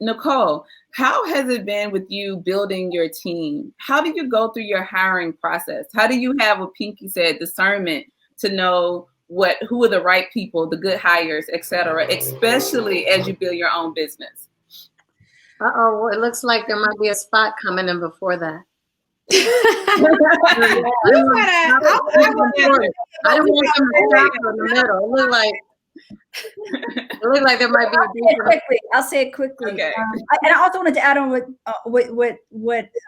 Nicole, how has it been with you building your team? How do you go through your hiring process? How do you have, what Pinky said, discernment to know who are the right people, the good hires, et cetera, especially as you build your own business? Well, it looks like there might be a spot coming in before that. I don't want them to stop in the middle. It looked like there might be I'll say it quickly. Okay. And I also wanted to add on what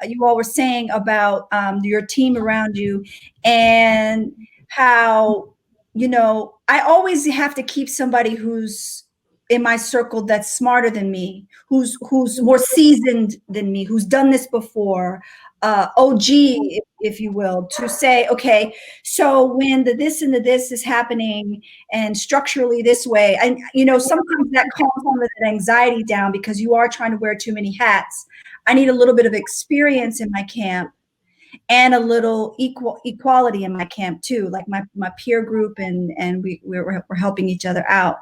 you all were saying about your team around you, and how, I always have to keep somebody who's in my circle that's smarter than me, who's more seasoned than me, who's done this before, OG, if you will, to say, okay, so when the this and the this is happening and structurally this way, and sometimes that calms some of that anxiety down because you are trying to wear too many hats. I need a little bit of experience in my camp and a little equality in my camp too, like my peer group, and we're helping each other out.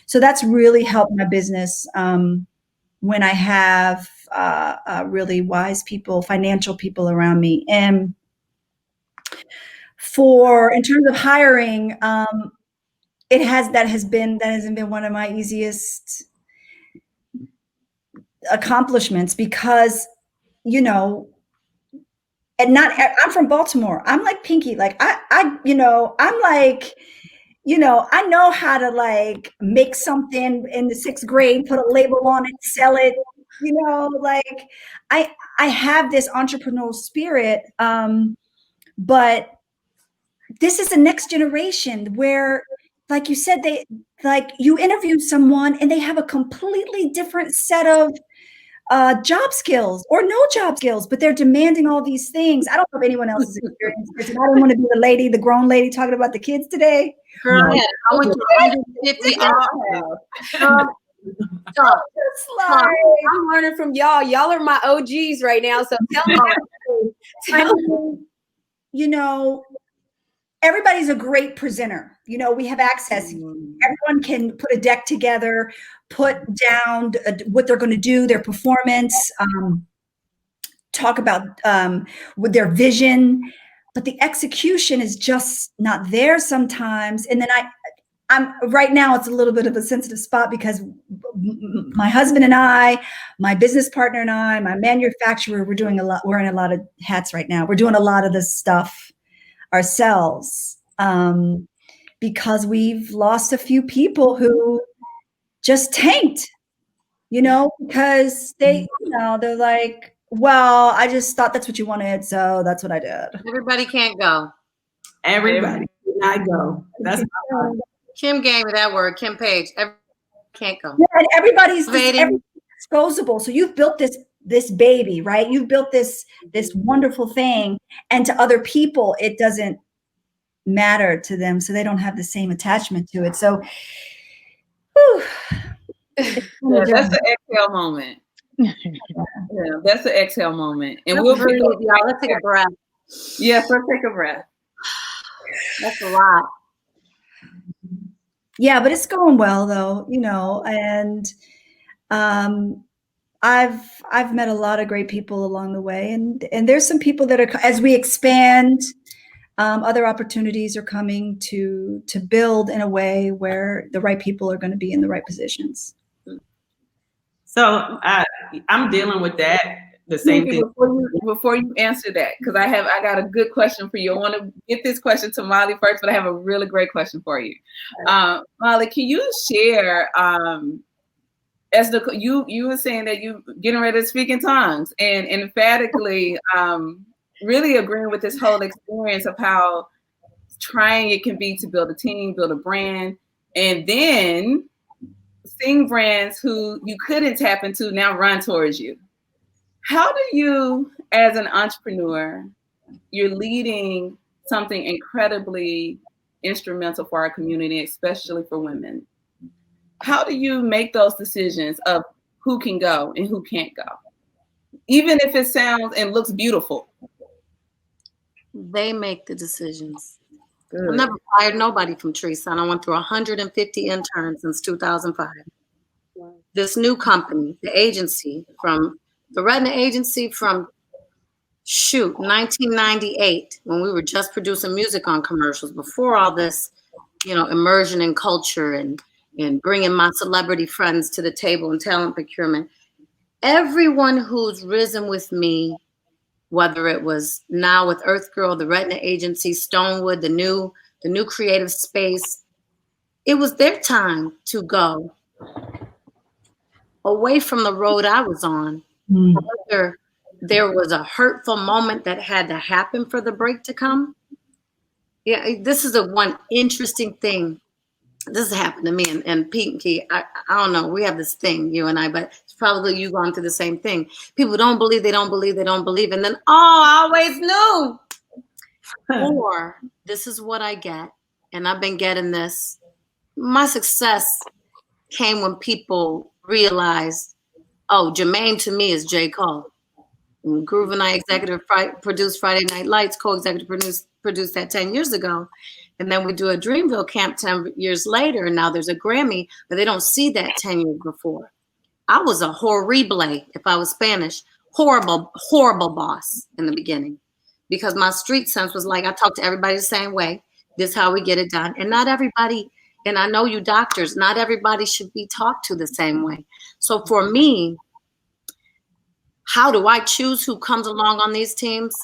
So that's really helped my business when I have really wise people, financial people around me. And in terms of hiring, that hasn't been one of my easiest accomplishments because, and I'm from Baltimore. I'm like Pinky, like I'm like, I know how to like make something in the 6th grade, put a label on it, sell it, like I have this entrepreneurial spirit. But this is the next generation where, like you said, you interview someone and they have a completely different set of job skills or no job skills, but they're demanding all these things. I don't know if anyone else has experienced this. I don't want to be the grown lady talking about the kids today. Girl, yeah, I went to 150 I'm learning from y'all. Y'all are my OGs right now. So tell me. Everybody's a great presenter. We have access. Everyone can put a deck together, put down what they're going to do, their performance, talk about with their vision, but the execution is just not there sometimes. And then I'm right now, it's a little bit of a sensitive spot because my husband and I, my business partner and I, my manufacturer, we're in a lot of hats right now. We're doing a lot of this stuff ourselves because we've lost a few people who just tanked, because they're like, well, I just thought that's what you wanted, so that's what I did. Everybody can't go. Everybody cannot go. That's Kim gave me that word. Kim Page. Can't go. Yeah, and everybody's disposable. So you've built this baby, right? You've built this wonderful thing, and to other people, it doesn't matter to them, so they don't have the same attachment to it. So, that's the exhale moment. Yeah, that's the exhale moment, and we'll breathe. Y'all, let's take a breath. Yes, let's take a breath. That's a lot. Yeah, but it's going well though, and I've met a lot of great people along the way, and there's some people that are, as we expand, other opportunities are coming to build in a way where the right people are going to be in the right positions. So I'm dealing with that. The same thing. Before you answer that, because I got a good question for you. I want to get this question to Molly first, but I have a really great question for you. Molly, can you share, as you were saying that you getting ready to speak in tongues, and emphatically really agreeing with this whole experience of how trying it can be to build a team, build a brand, and then seeing brands who you couldn't tap into now run towards you. How do you, as an entrepreneur, you're leading something incredibly instrumental for our community, especially for women. How do you make those decisions of who can go and who can't go? Even if it sounds and looks beautiful. They make the decisions. Good. I've never fired nobody from Tree Sun. I went through 150 interns since 2005. Wow. this new company, the agency from the Retina Agency from 1998, when we were just producing music on commercials before all this, immersion in culture and bringing my celebrity friends to the table and talent procurement. Everyone who's risen with me, whether it was now with Earth Girl, the Retina Agency, Stonewood, the new creative space, it was their time to go away from the road I was on. Whether there was a hurtful moment that had to happen for the break to come. Yeah, this is one interesting thing. This has happened to me and Pinky. I don't know. We have this thing, you and I, but it's probably you going through the same thing. People don't believe, they don't believe, they don't believe. And then, I always knew. Or this is what I get. And I've been getting this. My success came when people realized, Jermaine to me is J. Cole. And Groove and I executive produced Friday Night Lights, co-executive produced that 10 years ago. And then we do a Dreamville camp 10 years later, and now there's a Grammy, but they don't see that 10 years before. I was a horrible, if I was Spanish, horrible, horrible boss in the beginning, because my street sense was like, I talk to everybody the same way. This is how we get it done. And not everybody, and I know you doctors, not everybody should be talked to the same way. So for me, how do I choose who comes along on these teams?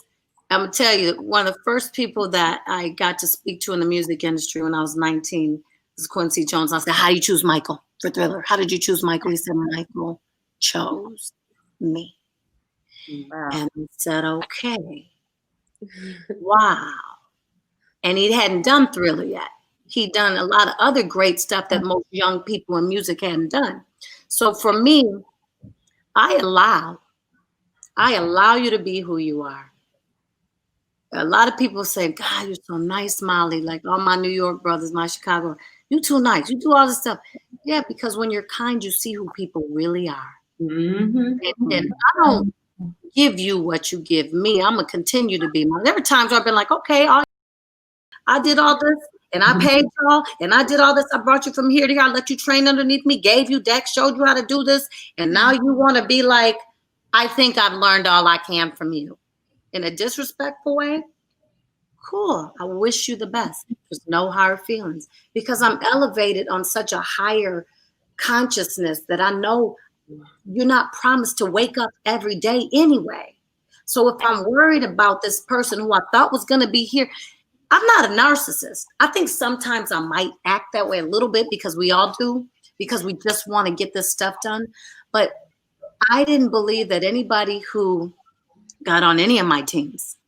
I'm gonna tell you, one of the first people that I got to speak to in the music industry when I was 19 was Quincy Jones. I said, how do you choose Michael for Thriller? How did you choose Michael? He said, Michael chose me. Wow. And he said, okay. Wow. And he hadn't done Thriller yet. He'd done a lot of other great stuff that most young people in music hadn't done. So for me, I allow you to be who you are. A lot of people say, God, you're so nice, Molly. Like all my New York brothers, my Chicago, you too nice. You do all this stuff. Yeah, because when you're kind, you see who people really are. Mm-hmm. And I don't give you what you give me. I'm going to continue to be. There were times where I've been like, okay, I did all this and I paid y'all and I did all this. I brought you from here to here. I let you train underneath me, gave you decks, showed you how to do this. And now you want to be like, I think I've learned all I can from you. In a disrespectful way, cool. I wish you the best. There's no hard feelings because I'm elevated on such a higher consciousness that I know you're not promised to wake up every day anyway. So if I'm worried about this person who I thought was going to be here, I'm not a narcissist. I think sometimes I might act that way a little bit because we all do, because we just want to get this stuff done. But I didn't believe that anybody who got on any of my teams.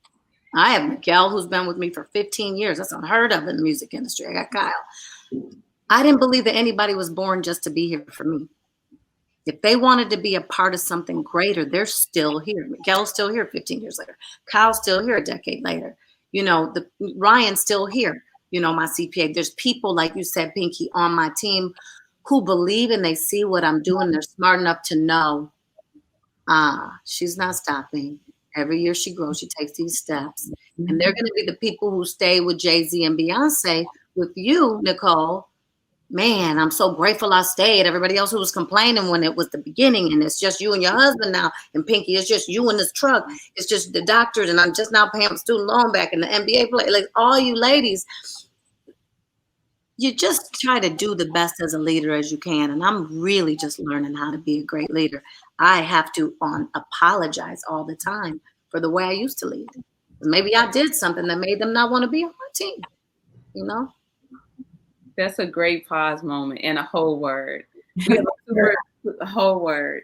I have Miguel, who's been with me for 15 years. That's unheard of in the music industry. I got Kyle. I didn't believe that anybody was born just to be here for me. If they wanted to be a part of something greater, they're still here. Miguel's still here 15 years later. Kyle's still here a decade later. Ryan's still here, my CPA. There's people, like you said, Pinky, on my team who believe and they see what I'm doing. They're smart enough to know, she's not stopping. Every year she grows, she takes these steps. And they're going to be the people who stay with Jay-Z and Beyonce. With you, Nicole, man, I'm so grateful I stayed. Everybody else who was complaining when it was the beginning, and it's just you and your husband now. And Pinky, it's just you in this truck. It's just the doctors, and I'm just now paying my student loan back and the NBA play. Like all you ladies, you just try to do the best as a leader as you can. And I'm really just learning how to be a great leader. I have to apologize all the time for the way I used to lead. Maybe I did something that made them not want to be on my team, That's a great pause moment and a whole word. A whole word.